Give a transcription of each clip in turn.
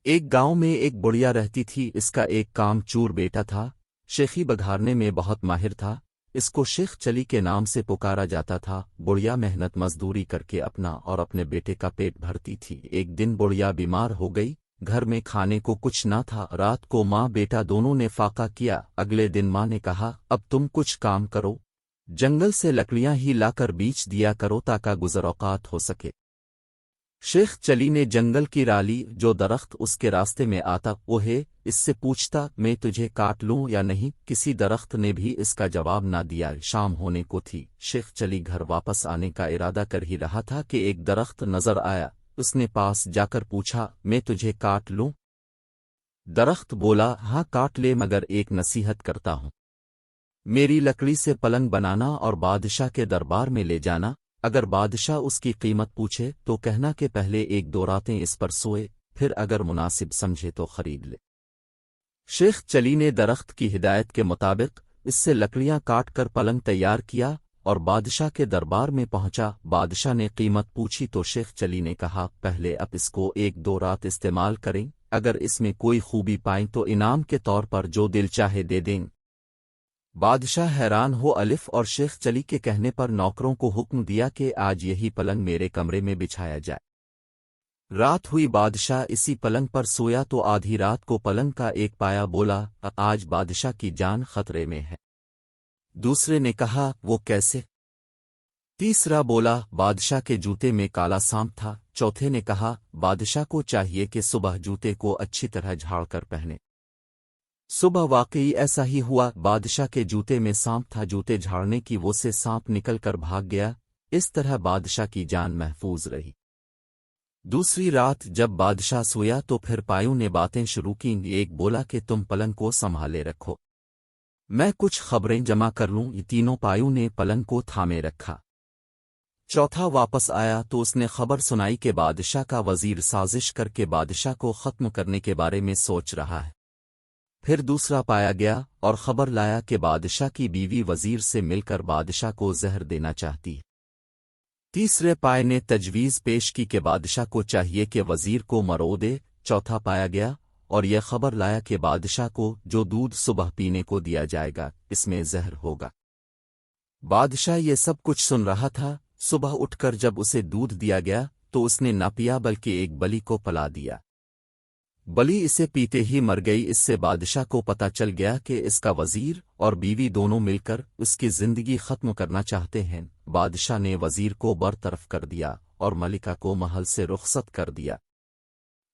ایک گاؤں میں ایک بڑھیا رہتی تھی۔ اس کا ایک کام چور بیٹا تھا، شیخی بگھارنے میں بہت ماہر تھا۔ اس کو شیخ چلی کے نام سے پکارا جاتا تھا۔ بڑھیا محنت مزدوری کر کے اپنا اور اپنے بیٹے کا پیٹ بھرتی تھی۔ ایک دن بڑھیا بیمار ہو گئی، گھر میں کھانے کو کچھ نہ تھا۔ رات کو ماں بیٹا دونوں نے فاقہ کیا۔ اگلے دن ماں نے کہا، اب تم کچھ کام کرو، جنگل سے لکڑیاں ہی لا کر بیچ دیا کرو تاکہ گزر اوقات ہو سکے۔ شیخ چلی نے جنگل کی رالی، جو درخت اس کے راستے میں آتا وہ ہے، اس سے پوچھتا میں تجھے کاٹ لوں یا نہیں۔ کسی درخت نے بھی اس کا جواب نہ دیا۔ شام ہونے کو تھی، شیخ چلی گھر واپس آنے کا ارادہ کر ہی رہا تھا کہ ایک درخت نظر آیا۔ اس نے پاس جا کر پوچھا، میں تجھے کاٹ لوں؟ درخت بولا، ہاں کاٹ لے، مگر ایک نصیحت کرتا ہوں، میری لکڑی سے پلنگ بنانا اور بادشاہ کے دربار میں لے جانا۔ اگر بادشاہ اس کی قیمت پوچھے تو کہنا کہ پہلے ایک دو راتیں اس پر سوئے، پھر اگر مناسب سمجھے تو خرید لے۔ شیخ چلی نے درخت کی ہدایت کے مطابق اس سے لکڑیاں کاٹ کر پلنگ تیار کیا اور بادشاہ کے دربار میں پہنچا۔ بادشاہ نے قیمت پوچھی تو شیخ چلی نے کہا، پہلے اب اس کو ایک دو رات استعمال کریں، اگر اس میں کوئی خوبی پائیں تو انعام کے طور پر جو دل چاہے دے دیں۔ بادشاہ حیران ہو الف اور شیخ چلی کے کہنے پر نوکروں کو حکم دیا کہ آج یہی پلنگ میرے کمرے میں بچھایا جائے۔ رات ہوئی، بادشاہ اسی پلنگ پر سویا تو آدھی رات کو پلنگ کا ایک پایا بولا، آج بادشاہ کی جان خطرے میں ہے۔ دوسرے نے کہا، وہ کیسے؟ تیسرا بولا، بادشاہ کے جوتے میں کالا سانپ تھا۔ چوتھے نے کہا، بادشاہ کو چاہیے کہ صبح جوتے کو اچھی طرح جھاڑ کر پہنے۔ صبح واقعی ایسا ہی ہوا، بادشاہ کے جوتے میں سانپ تھا۔ جوتے جھاڑنے کی وہ سے سانپ نکل کر بھاگ گیا۔ اس طرح بادشاہ کی جان محفوظ رہی۔ دوسری رات جب بادشاہ سویا تو پھر پایوں نے باتیں شروع کی۔ ایک بولا کہ تم پلنگ کو سنبھالے رکھو، میں کچھ خبریں جمع کر لوں۔ یہ تینوں پایوں نے پلنگ کو تھامے رکھا۔ چوتھا واپس آیا تو اس نے خبر سنائی کہ بادشاہ کا وزیر سازش کر کے بادشاہ کو ختم کرنے کے بارے میں سوچ رہا ہے۔ پھر دوسرا پایا گیا اور خبر لایا کہ بادشاہ کی بیوی وزیر سے مل کر بادشاہ کو زہر دینا چاہتی ہے۔ تیسرے پائے نے تجویز پیش کی کہ بادشاہ کو چاہیے کہ وزیر کو مرو دے۔ چوتھا پایا گیا اور یہ خبر لایا کہ بادشاہ کو جو دودھ صبح پینے کو دیا جائے گا اس میں زہر ہوگا۔ بادشاہ یہ سب کچھ سن رہا تھا۔ صبح اٹھ کر جب اسے دودھ دیا گیا تو اس نے نہ پیا بلکہ ایک بلی کو پلا دیا۔ بلی اسے پیتے ہی مر گئی۔ اس سے بادشاہ کو پتہ چل گیا کہ اس کا وزیر اور بیوی دونوں مل کر اس کی زندگی ختم کرنا چاہتے ہیں۔ بادشاہ نے وزیر کو برطرف کر دیا اور ملکہ کو محل سے رخصت کر دیا۔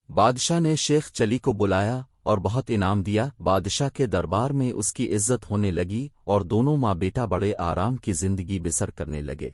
بادشاہ نے شیخ چلی کو بلایا اور بہت انعام دیا۔ بادشاہ کے دربار میں اس کی عزت ہونے لگی اور دونوں ماں بیٹا بڑے آرام کی زندگی بسر کرنے لگے۔